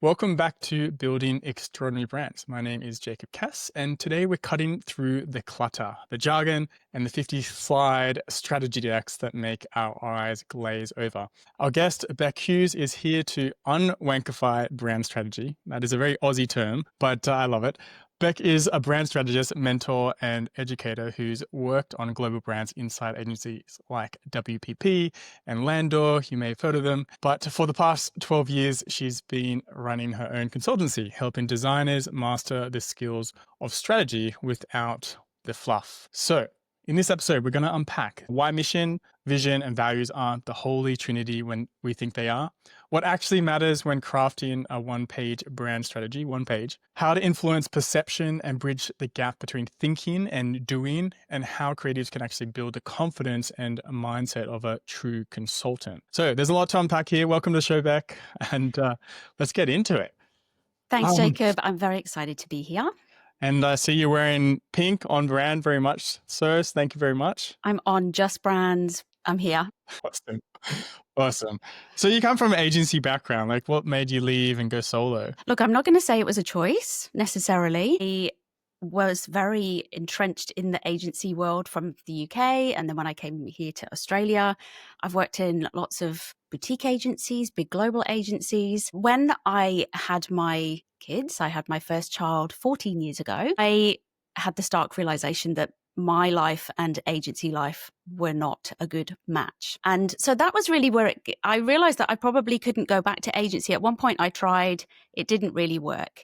Welcome back to Building Extraordinary Brands. My name is Jacob Cass, and today we're cutting through the clutter, the jargon, and the 50-slide strategy decks that make our eyes glaze over. Our guest, Bec Hughes, is here to unwankify brand strategy. That is a very Aussie term, but I love it. Bec is a brand strategist, mentor, and educator who's worked on global brands inside agencies like WPP and Landor. You may have heard of them. But for the past 12 years, she's been running her own consultancy, helping designers master the skills of strategy without the fluff. So in this episode, we're going to unpack why mission, vision, and values aren't the holy trinity when we think they are, what actually matters when crafting a one-page brand strategy, how to influence perception and bridge the gap between thinking and doing, and how creatives can actually build the confidence and mindset of a true consultant. So there's a lot to unpack here. Welcome to the show, Bec, and let's get into it. Thanks, Jacob. I'm very excited to be here. And I see you're wearing pink on brand very much, so thank you very much. I'm on Just Brands. I'm here. Awesome. So you come from an agency background. Like, what made you leave and go solo? Look, I'm not going to say it was a choice necessarily. I was very entrenched in the agency world from the UK. And then when I came here to Australia, I've worked in lots of boutique agencies, big global agencies. When I had my kids, I had my first child 14 years ago, I had the stark realization that my life and agency life were not a good match. And so that was really where I realized that I probably couldn't go back to agency. At one point I tried, it didn't really work.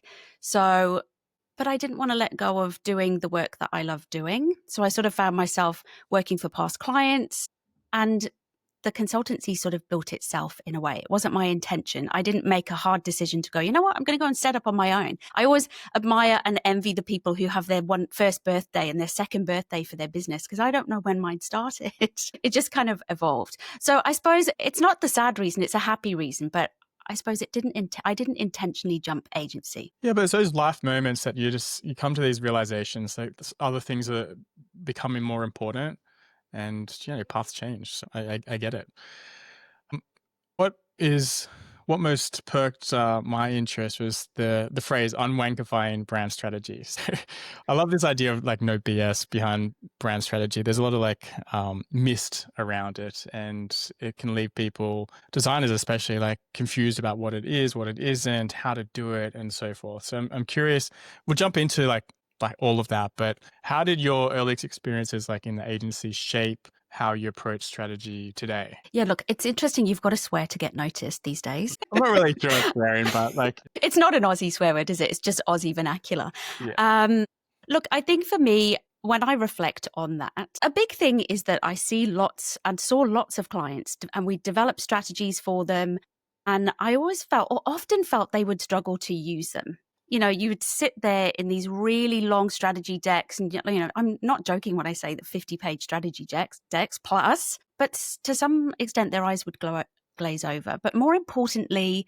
But I didn't want to let go of doing the work that I love doing. So I sort of found myself working for past clients, and the consultancy sort of built itself in a way. It wasn't my intention. I didn't make a hard decision to go, you know what, I'm going to go and set up on my own. I always admire and envy the people who have their first birthday and their second birthday for their business, because I don't know when mine started. It just kind of evolved. So I suppose it's not the sad reason, it's a happy reason, but I suppose I didn't intentionally jump agency. Yeah, but it's those life moments that you come to these realizations that other things are becoming more important, and paths change. So I get it. What most perked my interest was the phrase unwankifying brand strategy. So I love this idea of like no BS behind brand strategy. There's a lot of mist around it, and it can leave people, designers especially, like confused about what it is, what it isn't, how to do it, and so forth. So I'm curious. We'll jump into like all of that, but how did your early experiences like in the agency shape how you approach strategy today? Yeah, look, it's interesting. You've got to swear to get noticed these days. I'm not really sure it's swearing, but like... It's not an Aussie swear word, is it? It's just Aussie vernacular. Yeah. Look, I think for me, when I reflect on that, a big thing is that I saw lots of clients, and we developed strategies for them. And I often felt they would struggle to use them. You would sit there in these really long strategy decks, and I'm not joking when I say that 50-page strategy decks plus, but to some extent their eyes would glaze over. But more importantly,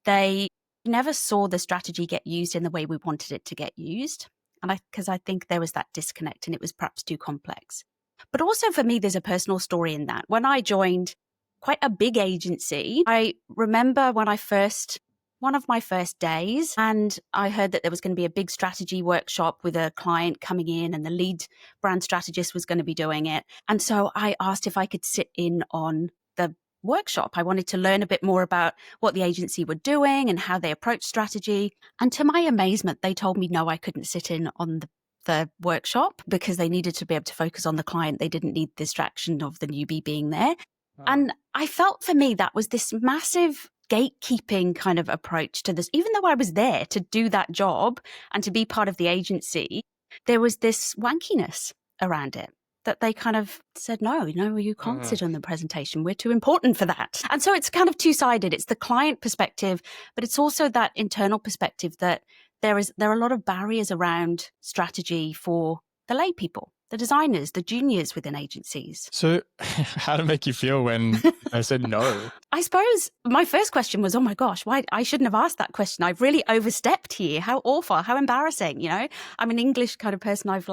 they never saw the strategy get used in the way we wanted it to get used. And because I think there was that disconnect, and it was perhaps too complex. But also for me, there's a personal story in that. When I joined quite a big agency, I remember one of my first days, and I heard that there was going to be a big strategy workshop with a client coming in, and the lead brand strategist was going to be doing it. And so I asked if I could sit in on the workshop. I wanted to learn a bit more about what the agency were doing and how they approach strategy. And to my amazement, they told me no, I couldn't sit in on the workshop because they needed to be able to focus on the client. They didn't need the distraction of the newbie being there. Oh. And I felt for me that was this massive gatekeeping kind of approach to this. Even though I was there to do that job and to be part of the agency, there was this wankiness around it that they kind of said, no, you can't sit on the presentation. We're too important for that. And so it's kind of two-sided. It's the client perspective, but it's also that internal perspective that there are a lot of barriers around strategy for the lay people, the designers, the juniors within agencies. So how did it make you feel when I said no? I suppose my first question was, oh my gosh, why? I shouldn't have asked that question. I've really overstepped here. How awful, how embarrassing, I'm an English kind of person. I've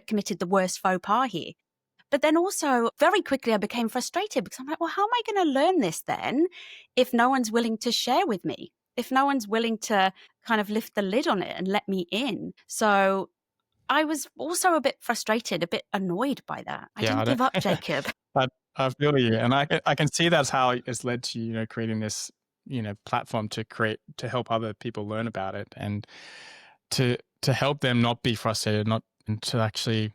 committed the worst faux pas here. But then also very quickly I became frustrated because I'm like, well, how am I going to learn this then if no one's willing to share with me? if no one's willing to kind of lift the lid on it and let me in? So I was also a bit frustrated, a bit annoyed by that. I Yeah, didn't give up, Jacob. I feel you, and I can see that's how it's led to creating this platform to help other people learn about it and to help them not be frustrated, not and to actually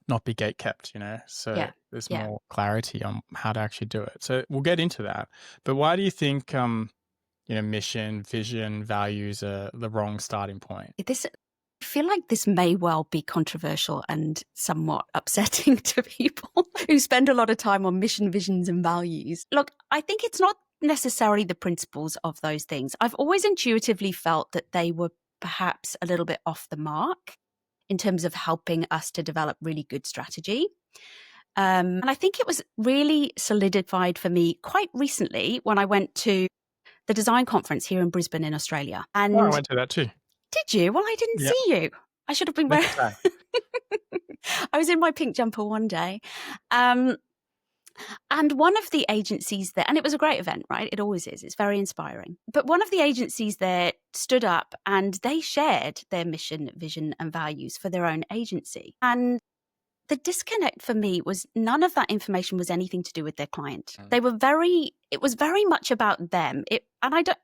not be gate kept. So Yeah. there's Yeah. more clarity on how to actually do it. So we'll get into that. But why do you think mission, vision, values are the wrong starting point? I feel like this may well be controversial and somewhat upsetting to people who spend a lot of time on mission, visions, and values. Look, I think it's not necessarily the principles of those things. I've always intuitively felt that they were perhaps a little bit off the mark in terms of helping us to develop really good strategy. And I think it was really solidified for me quite recently when I went to the design conference here in Brisbane in Australia. Oh, I And went to that too. did you? Well, I didn't Yeah, see you. I should have been wearing. next time. I was in my pink jumper one day. And one of the agencies there, and it was a great event, right? It always is. It's very inspiring. But one of the agencies there stood up and they shared their mission, vision, and values for their own agency. And the disconnect for me was none of that information was anything to do with their client. It was very much about them.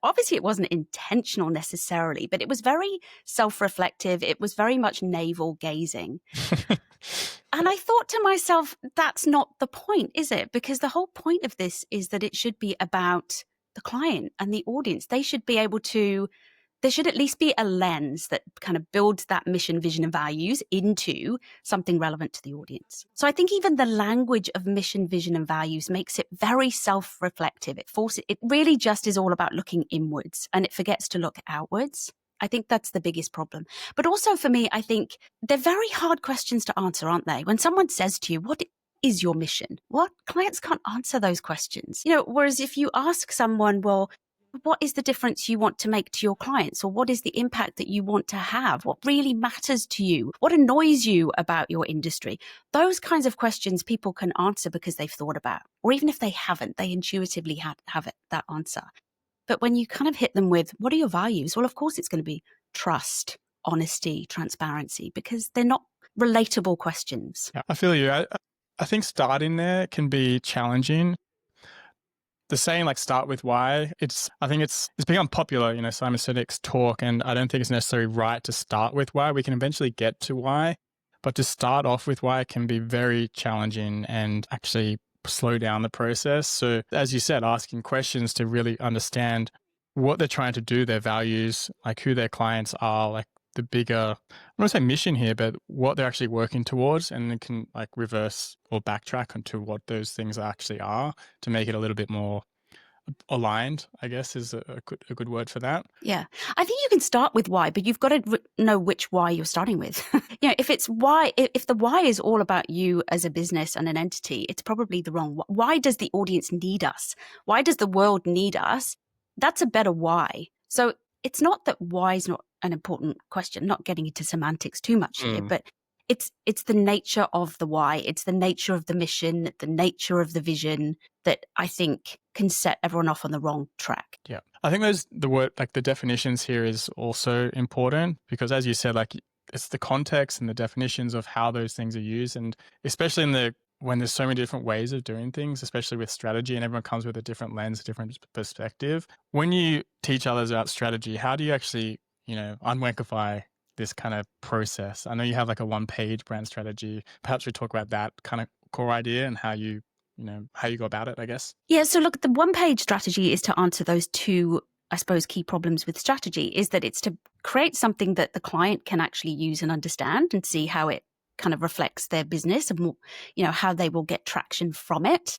Obviously it wasn't intentional necessarily, but it was very self-reflective. It was very much navel gazing. And I thought to myself, that's not the point, is it? Because the whole point of this is that it should be about the client and the audience. There should at least be a lens that kind of builds that mission, vision, and values into something relevant to the audience. So I think even the language of mission, vision, and values makes it very self-reflective. It really just is all about looking inwards and it forgets to look outwards. I think that's the biggest problem. But also for me, I think they're very hard questions to answer, aren't they? When someone says to you, what is your mission? What? Clients can't answer those questions. Whereas if you ask someone, well, what is the difference you want to make to your clients? Or what is the impact that you want to have? What really matters to you? What annoys you about your industry? Those kinds of questions people can answer because they've thought about, or even if they haven't, they intuitively have that answer. But when you kind of hit them with, what are your values? Well, of course, it's going to be trust, honesty, transparency, because they're not relatable questions. Yeah, I feel you. I think starting there can be challenging. The saying like start with why, I think it's become popular, Simon Sinek's talk, and I don't think it's necessarily right to start with why. We can eventually get to why, but to start off with why can be very challenging and actually slow down the process. So as you said, asking questions to really understand what they're trying to do, their values, like who their clients are, like the bigger, I want to say mission here, but what they're actually working towards, and then can like reverse or backtrack onto what those things actually are to make it a little bit more aligned, I guess is a good word for that. Yeah. I think you can start with why, but you've got to know which why you're starting with. If it's why, if the why is all about you as a business and an entity, it's probably the wrong. Why does the audience need us? Why does the world need us? That's a better why. So it's not that why is not an important question, not getting into semantics too much here, but it's the nature of the why. It's the nature of the mission, the nature of the vision that I think can set everyone off on the wrong track. Yeah. I think the definitions here is also important because as you said, like it's the context and the definitions of how those things are used. And especially when there's so many different ways of doing things, especially with strategy and everyone comes with a different lens, a different perspective. When you teach others about strategy, how do you actually, unwankify this kind of process? I know you have like a one-page brand strategy. Perhaps we talk about that kind of core idea and how you go about it, I guess. Yeah. So look, the one-page strategy is to answer those two, I suppose, key problems with strategy is that it's to create something that the client can actually use and understand and see how it kind of reflects their business and, how they will get traction from it.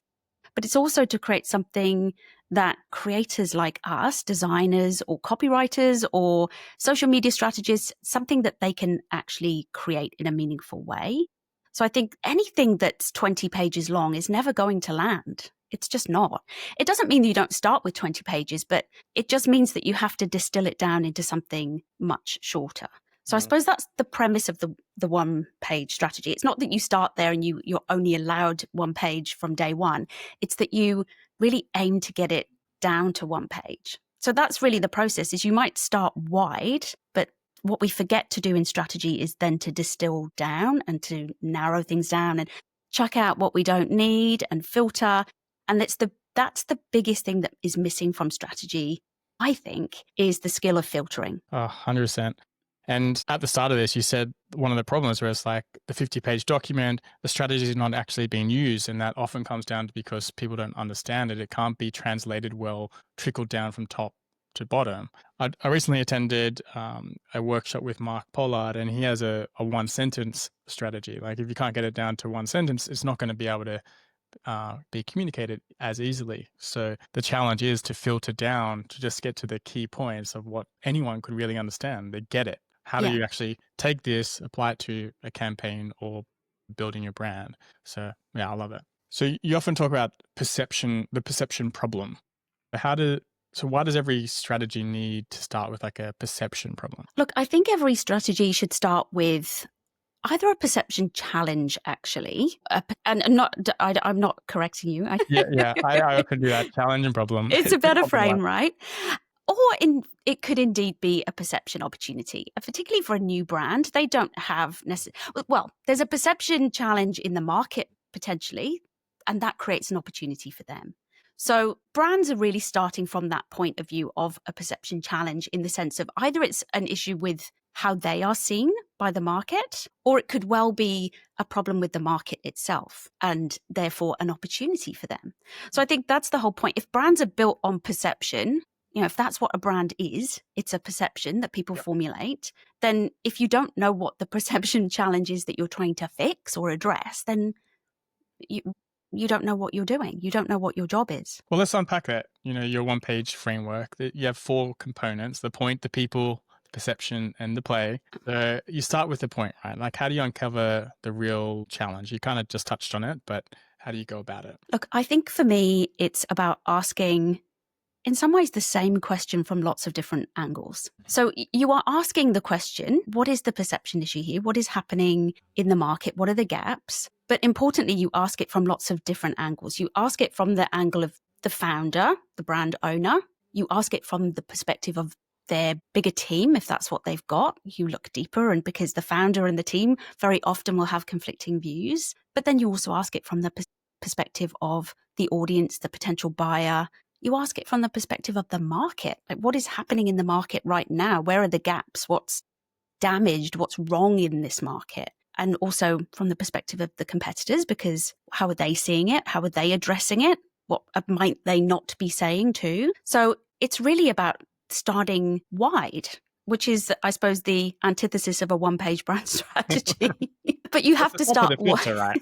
But it's also to create something that creators like us, designers or copywriters or social media strategists, something that they can actually create in a meaningful way. So I think anything that's 20 pages long is never going to land. It's just not. It doesn't mean that you don't start with 20 pages, but it just means that you have to distill it down into something much shorter. So I suppose that's the premise of the one-page strategy. It's not that you start there and you're only allowed one page from day one. It's that you really aim to get it down to one page. So that's really the process, is you might start wide, but what we forget to do in strategy is then to distill down and to narrow things down and chuck out what we don't need and filter. And that's the biggest thing that is missing from strategy, I think, is the skill of filtering. 100%. And at the start of this, you said one of the problems where it's like the 50-page document, the strategy is not actually being used. And that often comes down to because people don't understand it. It can't be translated well, trickled down from top to bottom. I recently attended a workshop with Mark Pollard, and he has a one-sentence strategy. Like if you can't get it down to one sentence, it's not going to be able to be communicated as easily. So the challenge is to filter down to just get to the key points of what anyone could really understand. They get it. How do you actually take this, apply it to a campaign or building your brand? So yeah, I love it. So you often talk about perception, the perception problem. So why does every strategy need to start with like a perception problem? Look, I think every strategy should start with either a perception challenge, actually, and I'm not correcting you. Yeah, I often do that, challenge and problem. It's a better frame, right? Or it could indeed be a perception opportunity, particularly for a new brand. They don't have well, there's a perception challenge in the market potentially, and that creates an opportunity for them. So brands are really starting from that point of view of a perception challenge, in the sense of either it's an issue with how they are seen by the market, or it could well be a problem with the market itself and therefore an opportunity for them. So I think that's the whole point. If brands are built on perception, if that's what a brand is, it's a perception that people formulate, then if you don't know what the perception challenge is that you're trying to fix or address, then you don't know what you're doing. You don't know what your job is. Well, let's unpack that. Your one-page framework, you have 4 components: the point, the people, the perception, and the play. So you start with the point, right? Like, how do you uncover the real challenge? You kind of just touched on it, but how do you go about it? Look, I think for me, it's about asking, in some ways, the same question from lots of different angles. So you are asking the question, what is the perception issue here? What is happening in the market? What are the gaps? But importantly, you ask it from lots of different angles. You ask it from the angle of the founder, the brand owner. You ask it from the perspective of their bigger team, if that's what they've got. You look deeper, and because the founder and the team very often will have conflicting views. But then you also ask it from the perspective of the audience, the potential buyer. You ask it from the perspective of the market. Like, what is happening in the market right now? Where are the gaps? What's damaged? What's wrong in this market? And also from the perspective of the competitors, because how are they seeing it? How are they addressing it? What might they not be saying too? So it's really about starting wide, which is, I suppose, the antithesis of a one-page brand strategy. But you have to start filter, right?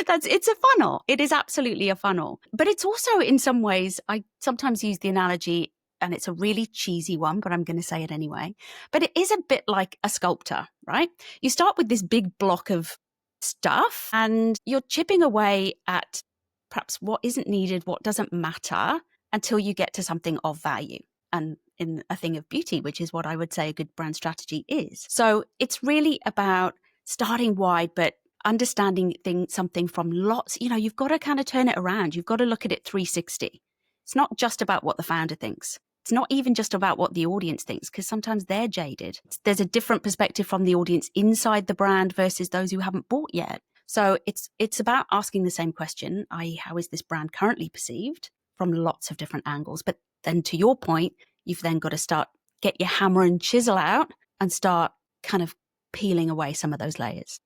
It's a funnel. It is absolutely a funnel. But it's also, in some ways, I sometimes use the analogy, and it's a really cheesy one, but I'm going to say it anyway. But it is a bit like a sculptor, right? You start with this big block of stuff, and you're chipping away at perhaps what isn't needed, what doesn't matter, until you get to something of value and in a thing of beauty, which is what I would say a good brand strategy is. So it's really about starting wide, but understanding something from lots. You've got to kind of turn it around. You've got to look at it 360. It's not just about what the founder thinks. It's not even just about what the audience thinks, because sometimes they're jaded. There's a different perspective from the audience inside the brand versus those who haven't bought yet. So it's about asking the same question, i.e., how is this brand currently perceived, from lots of different angles. But then, to your point, you've then got to get your hammer and chisel out and start kind of peeling away some of those layers.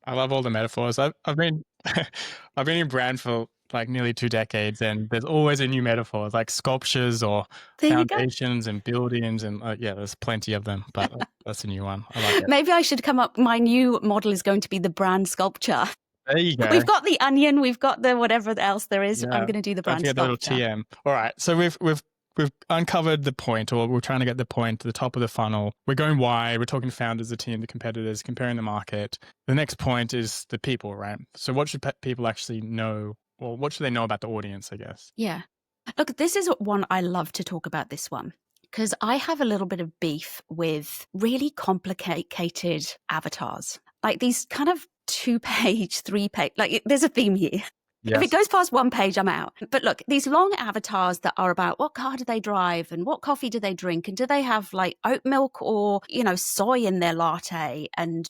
I love all the metaphors. I've been I've been in brand for like nearly 2 decades, and there's always a new metaphor, like sculptures or foundations and buildings, and there's plenty of them. But that's a new one. I like it. Maybe I should come up. My new model is going to be the brand sculpture. There you go. We've got the onion. We've got the whatever else there is. Yeah. I'm going to do the brand sculpture. The little TM. All right. So we've uncovered the point, or we're trying to get the point to the top of the funnel. We're going wide. We're talking founders, the team, the competitors, comparing the market. The next point is the people, right? So what should people actually know? Well, what should they know about the audience, I guess? Yeah. Look, this is one I love to talk about, this one, because I have a little bit of beef with really complicated avatars. Like these kind of 2-page, 3-page, like there's a theme here. If it Yes. goes past one page, I'm out. But look, these long avatars that are about what car do they drive and what coffee do they drink and do they have like oat milk or, soy in their latte and,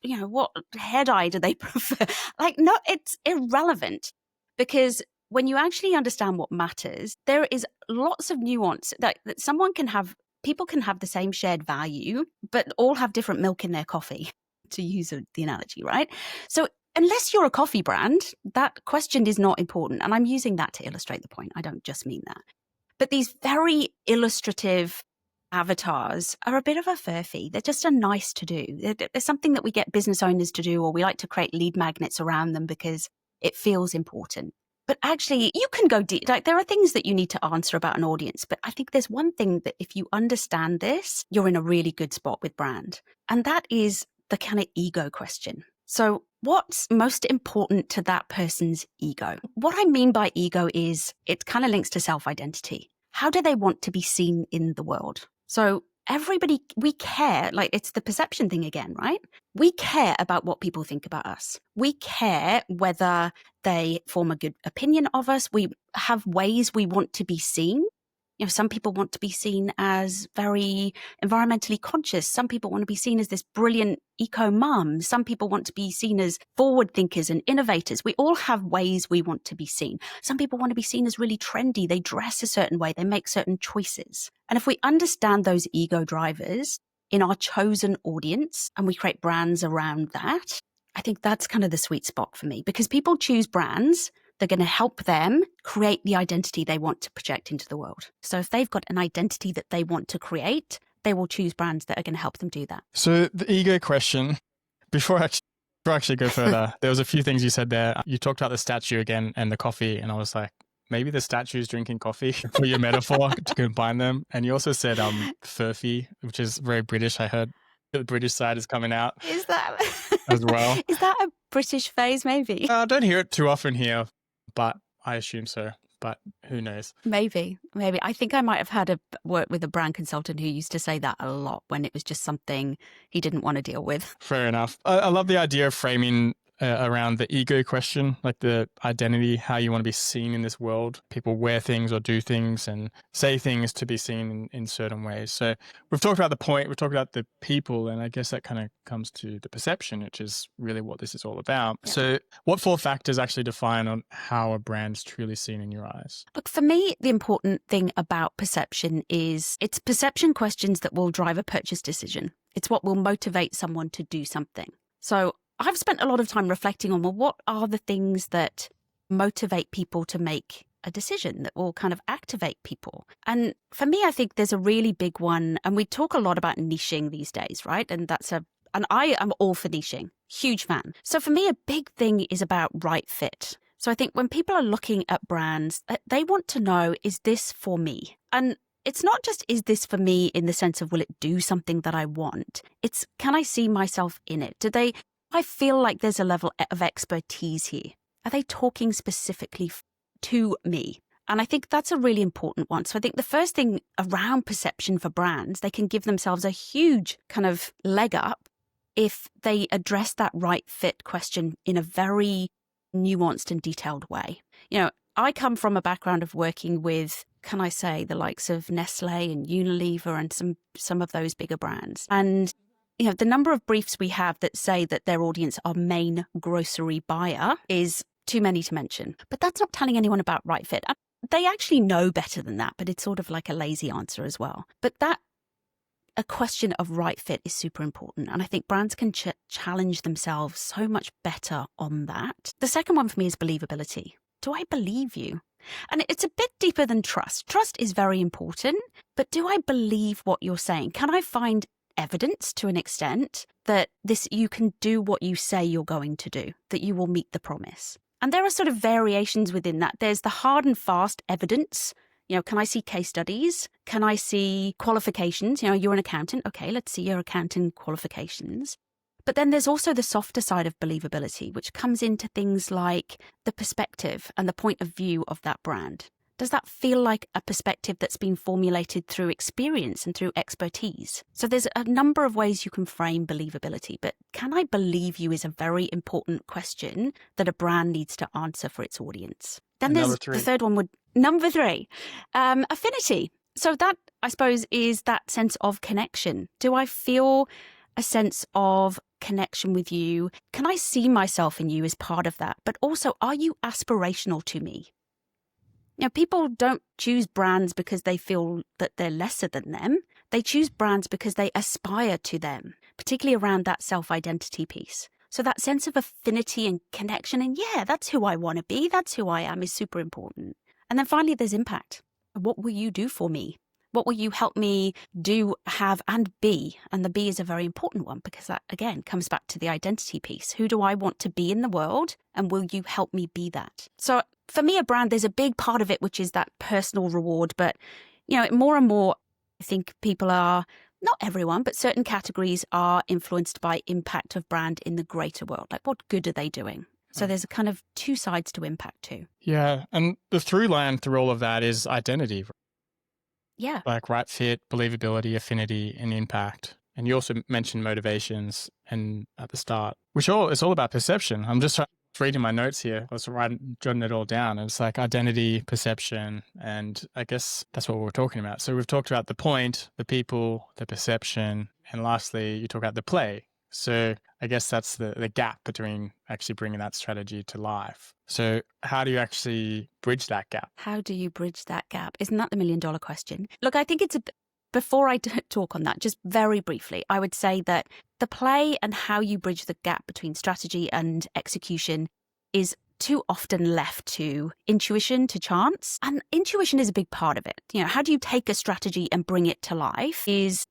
what hair dye do they prefer? Like, no, it's irrelevant because when you actually understand what matters, there is lots of nuance that people can have the same shared value, but all have different milk in their coffee, to use the analogy, right? So unless you're a coffee brand, that question is not important. And I'm using that to illustrate the point. I don't just mean that. But these very illustrative avatars are a bit of a furphy. They're just a nice to do. There's something that we get business owners to do, or we like to create lead magnets around them because it feels important. But actually, you can go deep. Like, there are things that you need to answer about an audience. But I think there's one thing that if you understand this, you're in a really good spot with brand. And that is the kind of ego question. So what's most important to that person's ego? What I mean by ego is it kind of links to self-identity. How do they want to be seen in the world? So everybody, we care, like it's the perception thing again, right? We care about what people think about us. We care whether they form a good opinion of us. We have ways we want to be seen. Some people want to be seen as very environmentally conscious. Some people want to be seen as this brilliant eco mom. Some people want to be seen as forward thinkers and innovators. We all have ways we want to be seen. Some people want to be seen as really trendy. They dress a certain way. They make certain choices. And if we understand those ego drivers in our chosen audience and we create brands around that, I think that's kind of the sweet spot for me, because people choose brands. They're going to help them create the identity they want to project into the world. So if they've got an identity that they want to create, they will choose brands that are going to help them do that. So the ego question, before I actually go further, there was a few things you said there. You talked about the statue again and the coffee, and I was like, maybe the statue is drinking coffee for your metaphor to combine them. And you also said furphy, which is very British. I heard the British side is coming out. Is that as well? Is that a British phase? Maybe. I don't hear it too often here, but I assume so. But who knows? Maybe. I think I might have had a work with a brand consultant who used to say that a lot when it was just something he didn't want to deal with. Fair enough. I love the idea of framing around the ego question, like the identity, how you want to be seen in this world. People wear things or do things and say things to be seen in certain ways. So we've talked about the point, we've talked about the people, and I guess that kind of comes to the perception, which is really what this is all about. Yeah. So what 4 factors actually define on how a brand is truly seen in your eyes? Look, for me, the important thing about perception is it's perception questions that will drive a purchase decision. It's what will motivate someone to do something. So I've spent a lot of time reflecting on, well, what are the things that motivate people to make a decision, that will kind of activate people? And for me, I think there's a really big one, and we talk a lot about niching these days, right? And I am all for niching, huge fan. So for me, a big thing is about right fit. So I think when people are looking at brands, they want to know, is this for me? And it's not just, is this for me in the sense of, will it do something that I want? It's, can I see myself in it? I feel like there's a level of expertise here. Are they talking specifically to me? And I think that's a really important one. So I think the first thing around perception for brands, they can give themselves a huge kind of leg up if they address that right fit question in a very nuanced and detailed way. I come from a background of working with, can I say, the likes of Nestle and Unilever and some of those bigger brands. And the number of briefs we have that say that their audience are main grocery buyer is too many to mention. But that's not telling anyone about right fit. They actually know better than that, but it's sort of like a lazy answer as well. But a question of right fit is super important. And I think brands can challenge themselves so much better on that. The second one for me is believability. Do I believe you? And it's a bit deeper than trust. Trust is very important, but do I believe what you're saying? Can I find evidence to an extent that you can do what you say you're going to do, that you will meet the promise? And there are sort of variations within that. There's the hard and fast evidence. Can I see case studies? Can I see qualifications? You're an accountant. Okay, let's see your accountant qualifications. But then there's also the softer side of believability, which comes into things like the perspective and the point of view of that brand. Does that feel like a perspective that's been formulated through experience and through expertise? So there's a number of ways you can frame believability, but can I believe you is a very important question that a brand needs to answer for its audience. Then And there's number the three. third one number three, affinity. So that, I suppose, is that sense of connection. Do I feel a sense of connection with you? Can I see myself in you as part of that? But also, are you aspirational to me? People don't choose brands because they feel that they're lesser than them. They choose brands because they aspire to them, particularly around that self-identity piece. So that sense of affinity and connection and that's who I want to be, that's who I am, is super important. And then finally, there's impact. What will you do for me? What will you help me do, have, and be? And the be is a very important one because that, again, comes back to the identity piece. Who do I want to be in the world? And will you help me be that? So for me, a brand, there's a big part of it, which is that personal reward. But, more and more, I think people are, not everyone, but certain categories are influenced by impact of brand in the greater world. Like, what good are they doing? So there's a kind of two sides to impact too. Yeah. And the through line through all of that is identity. Yeah. Like right fit, believability, affinity, and impact. And you also mentioned motivations and at the start, which it's all about perception. I'm just reading my notes here. I was jotting it all down. And it's like identity, perception, and I guess that's what we're talking about. So we've talked about the point, the people, the perception, and lastly, you talk about the play. So I guess that's the gap between actually bringing that strategy to life. So how do you actually bridge that gap? How do you bridge that gap? Isn't that the $1 million question? Look, I think before I talk on that, just very briefly, I would say that the play and how you bridge the gap between strategy and execution is too often left to intuition, to chance. And intuition is a big part of it. How do you take a strategy and bring it to life is,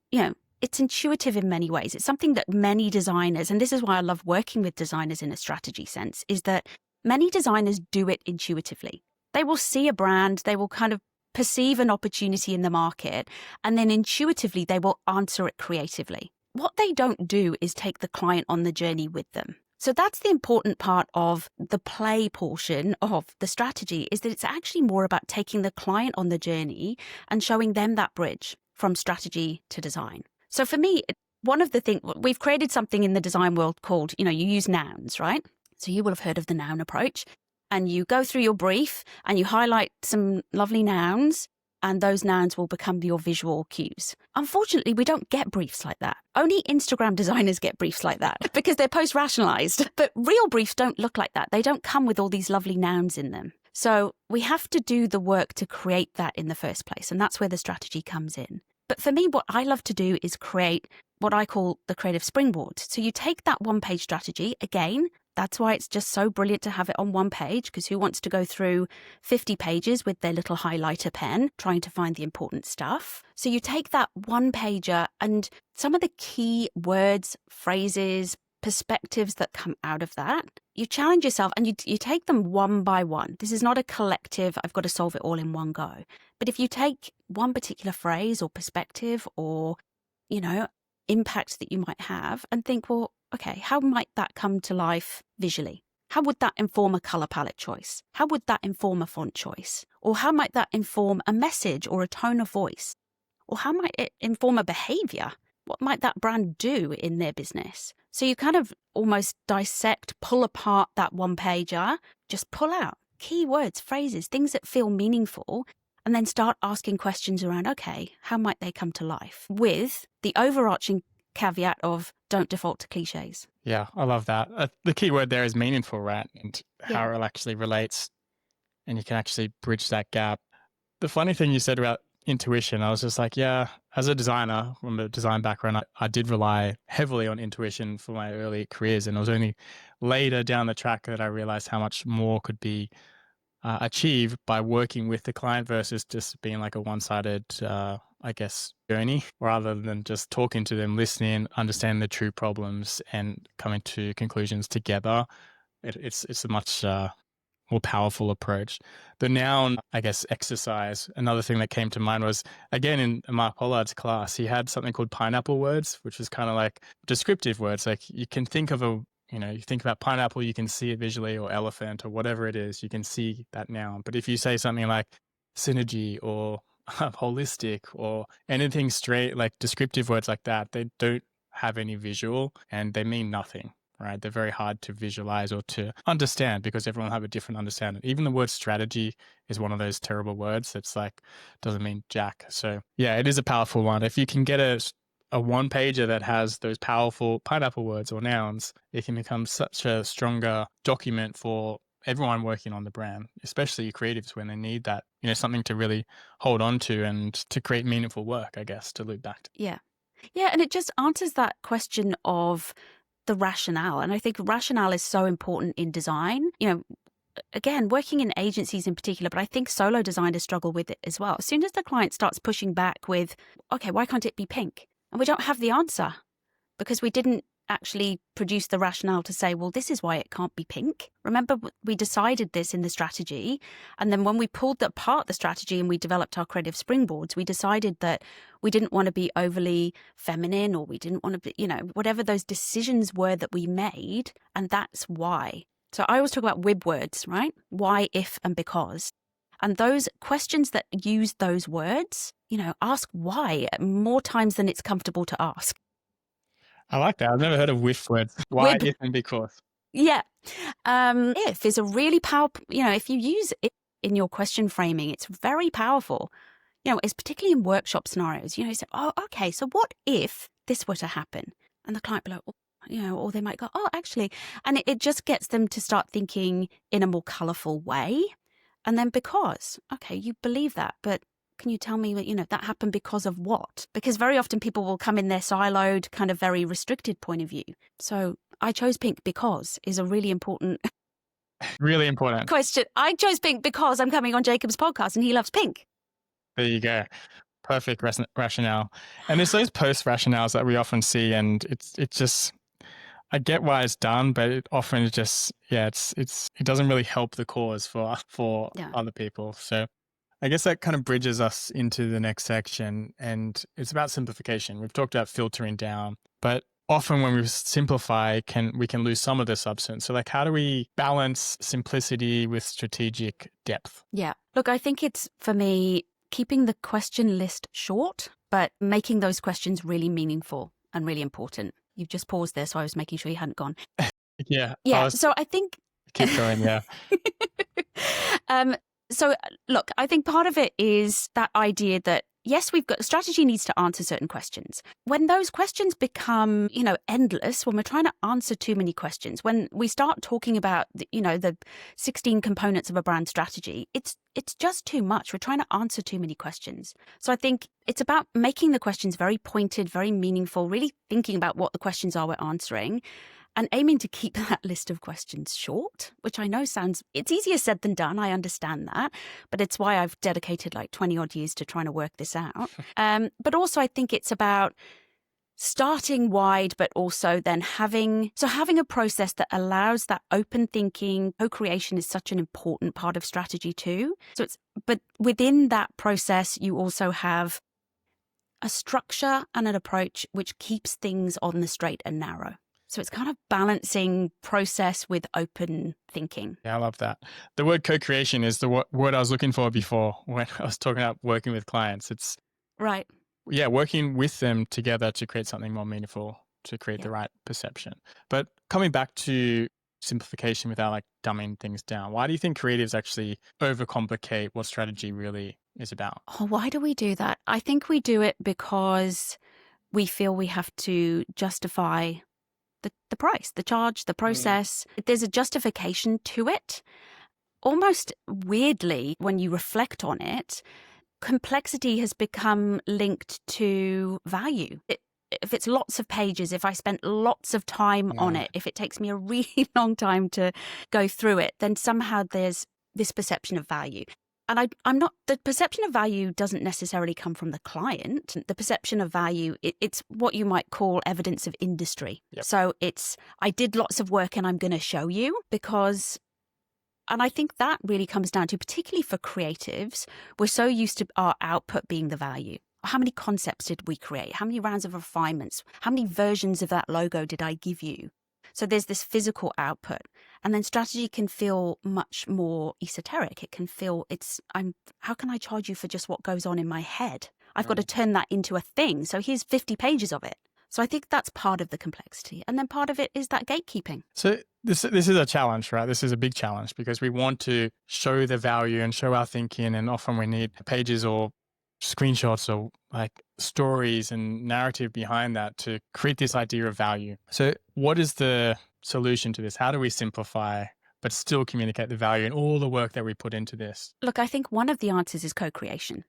it's intuitive in many ways. It's something that many designers, and this is why I love working with designers in a strategy sense, is that many designers do it intuitively. They will see a brand, they will kind of perceive an opportunity in the market, and then intuitively they will answer it creatively. What they don't do is take the client on the journey with them. So that's the important part of the play portion of the strategy, is that it's actually more about taking the client on the journey and showing them that bridge from strategy to design. So for me, one of the things, we've created something in the design world called, you use nouns, right? So you will have heard of the noun approach, and you go through your brief and you highlight some lovely nouns, and those nouns will become your visual cues. Unfortunately, we don't get briefs like that. Only Instagram designers get briefs like that because they're post-rationalized. But real briefs don't look like that. They don't come with all these lovely nouns in them. So we have to do the work to create that in the first place. And that's where the strategy comes in. But for me, what I love to do is create what I call the creative springboard. So you take that one-page strategy, again, that's why it's just so brilliant to have it on one page, because who wants to go through 50 pages with their little highlighter pen trying to find the important stuff? So you take that one pager and some of the key words, phrases, perspectives that come out of that, you challenge yourself and you take them one by one. This is not a collective, I've got to solve it all in one go. But if you take one particular phrase or perspective or, impact that you might have and think, well, okay, how might that come to life visually? How would that inform a color palette choice? How would that inform a font choice? Or how might that inform a message or a tone of voice? Or how might it inform a behavior? What might that brand do in their business? So you kind of almost dissect, pull apart that one pager, just pull out keywords, phrases, things that feel meaningful, and then start asking questions around, okay, how might they come to life? With the overarching caveat of don't default to cliches. Yeah, I love that. The key word there is meaningful, right? And how it actually relates, and you can actually bridge that gap. The funny thing you said about intuition, I was just like, yeah, as a designer from a design background, I did rely heavily on intuition for my early careers. And it was only later down the track that I realized how much more could be achieved by working with the client versus just being like a one-sided, journey, rather than just talking to them, listening, understanding the true problems and coming to conclusions together. It's a much more powerful approach. The noun, exercise. Another thing that came to mind was, again, in Mark Pollard's class, he had something called pineapple words, which is kind of like descriptive words. Like you can think of you think about pineapple, you can see it visually, or elephant or whatever it is, you can see that noun. But if you say something like synergy or holistic or anything straight, like descriptive words like that, they don't have any visual and they mean nothing, right? They're very hard to visualize or to understand because everyone will have a different understanding. Even the word strategy is one of those terrible words that's like, doesn't mean jack. So yeah, it is a powerful one. If you can get a one pager that has those powerful pineapple words or nouns, it can become such a stronger document for everyone working on the brand, especially creatives when they need that, something to really hold on to and to create meaningful work, I guess, to loop back to. Yeah. Yeah. And it just answers that question of the rationale. And I think rationale is so important in design. Again, working in agencies in particular, but I think solo designers struggle with it as well. As soon as the client starts pushing back with, okay, why can't it be pink? And we don't have the answer because we didn't actually produce the rationale to say, well, this is why it can't be pink. Remember, we decided this in the strategy. And then when we pulled apart the strategy and we developed our creative springboards, we decided that we didn't want to be overly feminine, or we didn't want to be, whatever those decisions were that we made. And that's why. So I always talk about WIB words, right? Why, if, and because. And those questions that use those words, ask why more times than it's comfortable to ask. I like that. I've never heard of WIF words. Why, WIB. if, and because. Yeah. If is a really powerful, if you use it in your question framing, it's very powerful. It's particularly in workshop scenarios. You say, oh, okay, so what if this were to happen? And the client be like, or they might go, oh, actually. And it just gets them to start thinking in a more colorful way. And then because, okay, you believe that, but can you tell me, that happened because of what? Because very often people will come in their siloed, kind of very restricted point of view. So I chose pink because is a really important Really important question. I chose pink because I'm coming on Jacob's podcast and he loves pink. There you go. Perfect rationale. And it's those post rationales that we often see, and it's just, I get why it's done, but it often just, it doesn't really help the cause for other people. So I guess that kind of bridges us into the next section, and it's about simplification. We've talked about filtering down, but often when we simplify, we can lose some of the substance. So like, how do we balance simplicity with strategic depth? Yeah. Look, I think it's, for me, keeping the question list short, but making those questions really meaningful and really important. You've just paused there, so I was making sure you hadn't gone. Yeah. So I think... Keep going, yeah. So look, I think part of it is that idea that, yes, strategy needs to answer certain questions. When those questions become, endless, when we're trying to answer too many questions, when we start talking about, the 16 components of a brand strategy, it's just too much. We're trying to answer too many questions. So I think it's about making the questions very pointed, very meaningful, really thinking about what the questions are we're answering, and aiming to keep that list of questions short, which I know it's easier said than done. I understand that, but it's why I've dedicated like 20 odd years to trying to work this out. But also I think it's about starting wide, but also then having a process that allows that open thinking. Co-creation is such an important part of strategy too. But within that process, you also have a structure and an approach which keeps things on the straight and narrow. So it's kind of balancing process with open thinking. Yeah, I love that. The word co-creation is the word I was looking for before when I was talking about working with clients. It's right. Yeah, working with them together to create something more meaningful, to create the right perception. But coming back to simplification without like dumbing things down, why do you think creatives actually overcomplicate what strategy really is about? Oh, why do we do that? I think we do it because we feel we have to justify the price, the charge, the process. There's a justification to it. Almost weirdly, when you reflect on it, complexity has become linked to value. If it's lots of pages, if I spent lots of time on it, if it takes me a really long time to go through it, then somehow there's this perception of value. And the perception of value doesn't necessarily come from the client. The perception of value, it's what you might call evidence of industry. Yep. So I did lots of work and I'm going to show you and I think that really comes down to, particularly for creatives, we're so used to our output being the value. How many concepts did we create? How many rounds of refinements? How many versions of that logo did I give you? So there's this physical output. And then strategy can feel much more esoteric. It can feel how can I charge you for just what goes on in my head? I've got to turn that into a thing. So here's 50 pages of it. So I think that's part of the complexity. And then part of it is that gatekeeping. So this is a challenge, right? This is a big challenge because we want to show the value and show our thinking. And often we need pages or screenshots or like stories and narrative behind that to create this idea of value. So what is the solution to this? How do we simplify but still communicate the value and all the work that we put into this? Look, I think one of the answers is co-creation.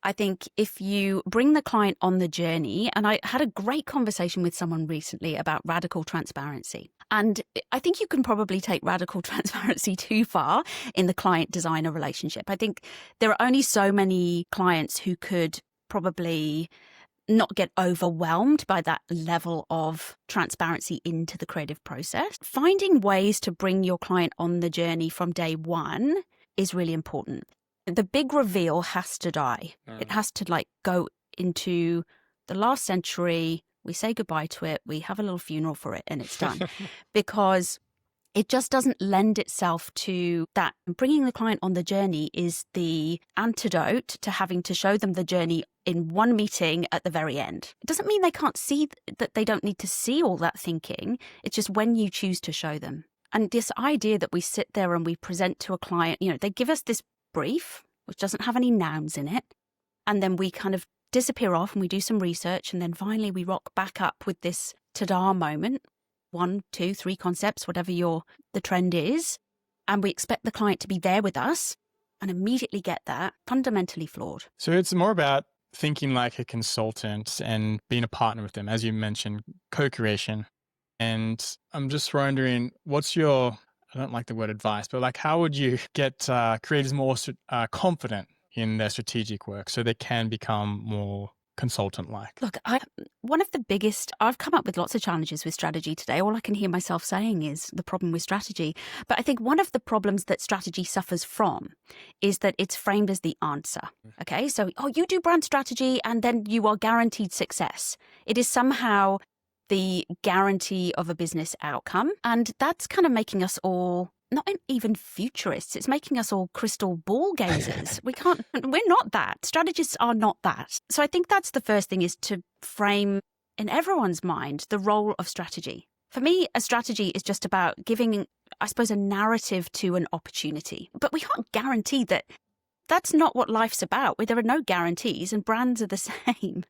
I think if you bring the client on the journey, and I had a great conversation with someone recently about radical transparency. And I think you can probably take radical transparency too far in the client-designer relationship. I think there are only so many clients who could probably not get overwhelmed by that level of transparency into the creative process. Finding ways to bring your client on the journey from day one is really important. The big reveal has to die. It has to go into the last century. We say goodbye to it. We have a little funeral for it and it's done. Because it just doesn't lend itself to that. Bringing the client on the journey is the antidote to having to show them the journey in one meeting at the very end. It doesn't mean they can't see that they don't need to see all that thinking. It's just when you choose to show them. And this idea that we sit there and we present to a client, they give us this brief, which doesn't have any nouns in it. And then we kind of disappear off and we do some research. And then finally we rock back up with this ta-da moment, 1, 2, 3 concepts, whatever the trend is. And we expect the client to be there with us and immediately get that. Fundamentally flawed. So it's more about thinking like a consultant and being a partner with them, as you mentioned, co-creation. And I'm just wondering, what's your, I don't like the word advice, but how would you get creators more confident in their strategic work so they can become more consultant-like? Look, I've come up with lots of challenges with strategy today. All I can hear myself saying is the problem with strategy. But I think one of the problems that strategy suffers from is that it's framed as the answer. Okay, so, you do brand strategy and then you are guaranteed success. It is somehow the guarantee of a business outcome. And that's kind of making us all not even futurists. It's making us all crystal ball gazers. We're not that. Strategists are not that. So I think that's the first thing, is to frame in everyone's mind the role of strategy. For me, a strategy is just about giving, I suppose, a narrative to an opportunity. But we can't guarantee that. That's not what life's about. There are no guarantees, and brands are the same.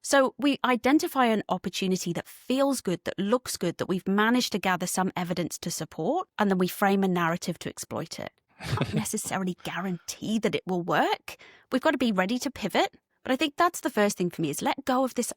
So we identify an opportunity that feels good, that looks good, that we've managed to gather some evidence to support, and then we frame a narrative to exploit it. Can't necessarily guarantee that it will work. We've got to be ready to pivot. But I think that's the first thing for me, is let go of this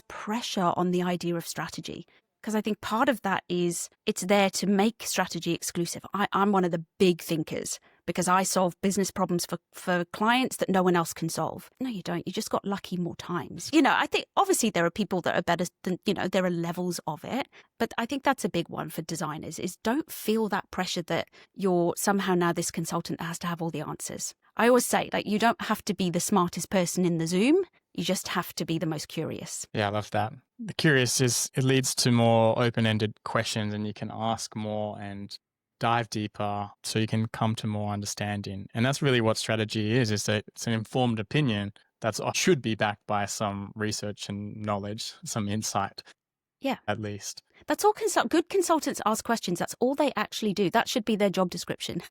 pressure on the idea of strategy. Because I think part of that is it's there to make strategy exclusive. I'm one of the big thinkers because I solve business problems for clients that no one else can solve. No, you don't. You just got lucky more times. I think obviously there are people that are better than, there are levels of it. But I think that's a big one for designers, is don't feel that pressure that you're somehow now this consultant that has to have all the answers. I always say, you don't have to be the smartest person in the Zoom. You just have to be the most curious. Yeah, I love that. The curious it leads to more open-ended questions, and you can ask more and dive deeper so you can come to more understanding. And that's really what strategy is that it's an informed opinion that should be backed by some research and knowledge, some insight. Yeah. At least. That's all good consultants ask questions. That's all they actually do. That should be their job description.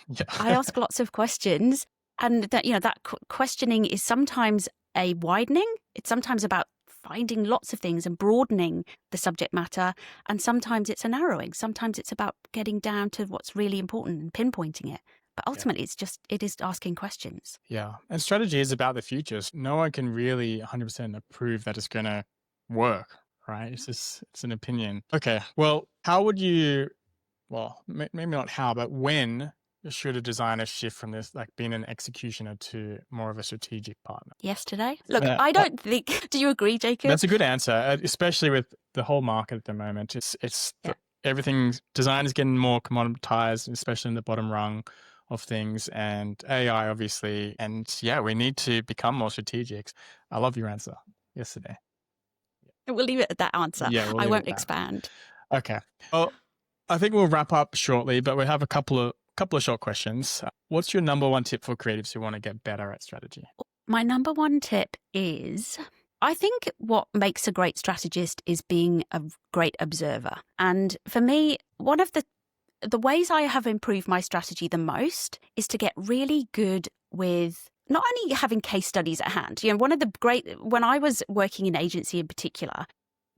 Yeah. I ask lots of questions, and that questioning is sometimes a widening. It's sometimes about finding lots of things and broadening the subject matter, and sometimes it's a narrowing. Sometimes it's about getting down to what's really important and pinpointing it. But ultimately, it is asking questions. Yeah, and strategy is about the futures. No one can really 100% approve that it's going to work, right? It's an opinion. Okay, well, how would you? Well, maybe not how, but when should a designer shift from this, being an executioner, to more of a strategic partner? Yesterday? Look, I don't think... Do you agree, Jacob? That's a good answer, especially with the whole market at the moment. Everything, design is getting more commoditized, especially in the bottom rung of things, and AI, obviously. And we need to become more strategic. I love your answer yesterday. We'll leave it at that answer. Yeah, I won't expand. Okay. Well, I think we'll wrap up shortly, but we have a couple of short questions. What's your number one tip for creatives who want to get better at strategy? My number one tip is, I think what makes a great strategist is being a great observer. And for me, one of the ways I have improved my strategy the most is to get really good with not only having case studies at hand. When I was working in agency in particular,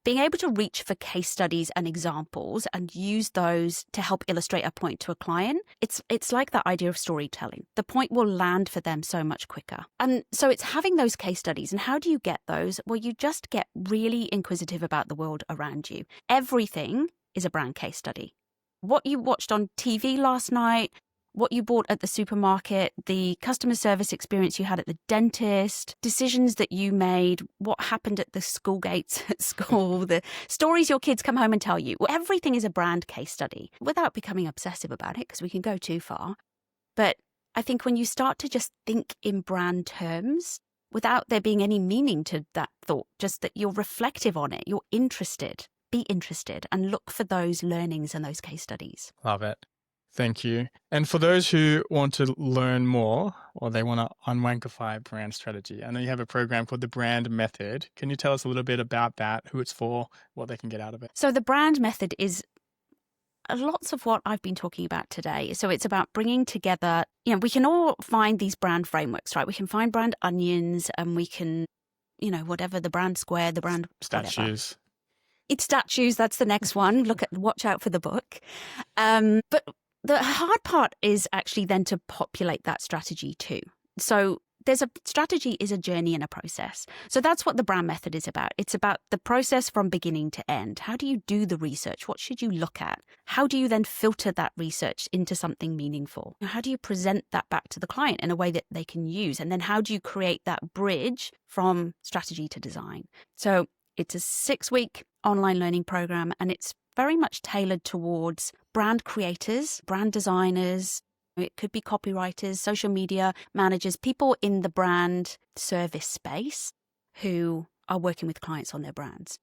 being able to reach for case studies and examples and use those to help illustrate a point to a client, it's like that idea of storytelling. The point will land for them so much quicker. And so it's having those case studies. And how do you get those? Well, you just get really inquisitive about the world around you. Everything is a brand case study. What you watched on TV last night, what you bought at the supermarket, the customer service experience you had at the dentist, decisions that you made, what happened at the school gates at school, the stories your kids come home and tell you. Everything is a brand case study without becoming obsessive about it, because we can go too far. But I think when you start to just think in brand terms, without there being any meaning to that thought, just that you're reflective on it, you're interested, be interested and look for those learnings and those case studies. Love it. Thank you. And for those who want to learn more or they want to unwankify brand strategy, I know you have a program called the Brand Method. Can you tell us a little bit about that, who it's for, what they can get out of it? So the Brand Method is lots of what I've been talking about today. So it's about bringing together, we can all find these brand frameworks, right? We can find brand onions and we can, whatever, the brand square, the brand statues. Whatever. It's statues. That's the next one. Watch out for the book. But the hard part is actually then to populate that strategy too. So strategy is a journey and a process. So that's what the Brand Method is about. It's about the process from beginning to end. How do you do the research? What should you look at? How do you then filter that research into something meaningful? How do you present that back to the client in a way that they can use? And then how do you create that bridge from strategy to design? So it's a 6-week online learning program, and it's very much tailored towards brand creators, brand designers. It could be copywriters, social media managers, people in the brand service space who are working with clients on their brands.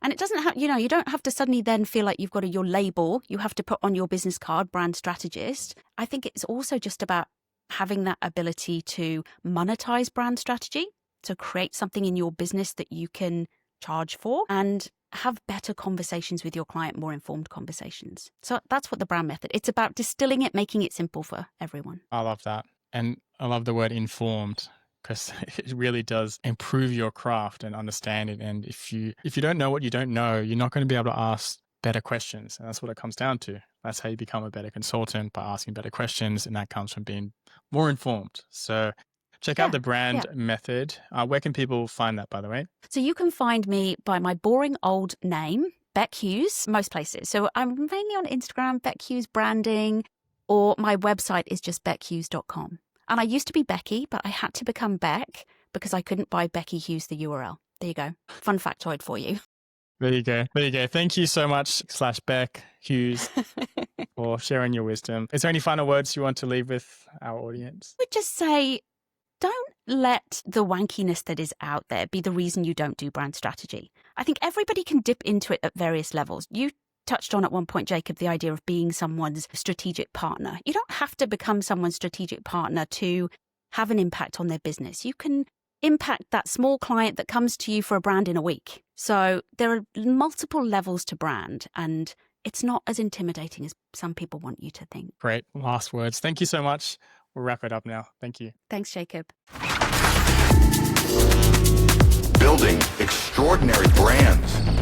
And it doesn't have, you don't have to suddenly then feel like you've got your label you have to put on your business card, brand strategist. I think it's also just about having that ability to monetize brand strategy, to create something in your business that you can charge for and have better conversations with your client, more informed conversations. So that's what the Brand Method, it's about distilling it, making it simple for everyone. I love that. And I love the word informed, because it really does improve your craft and understanding. And if you don't know what you don't know, you're not going to be able to ask better questions. And that's what it comes down to. That's how you become a better consultant, by asking better questions. And that comes from being more informed. So check out the Brand Method. Where can people find that, by the way? So you can find me by my boring old name, Bec Hughes, most places. So I'm mainly on Instagram, Bec Hughes Branding, or my website is just bechughes.com. And I used to be Becky, but I had to become Bec because I couldn't buy Becky Hughes, the URL. There you go. Fun factoid for you. There you go. Thank you so much, /Bec Hughes, for sharing your wisdom. Is there any final words you want to leave with our audience? I would just say, don't let the wankiness that is out there be the reason you don't do brand strategy. I think everybody can dip into it at various levels. You touched on at one point, Jacob, the idea of being someone's strategic partner. You don't have to become someone's strategic partner to have an impact on their business. You can impact that small client that comes to you for a brand in a week. So there are multiple levels to brand, and it's not as intimidating as some people want you to think. Great. Last words. Thank you so much. We'll wrap it up now. Thank you. Thanks, Jacob. Building extraordinary brands.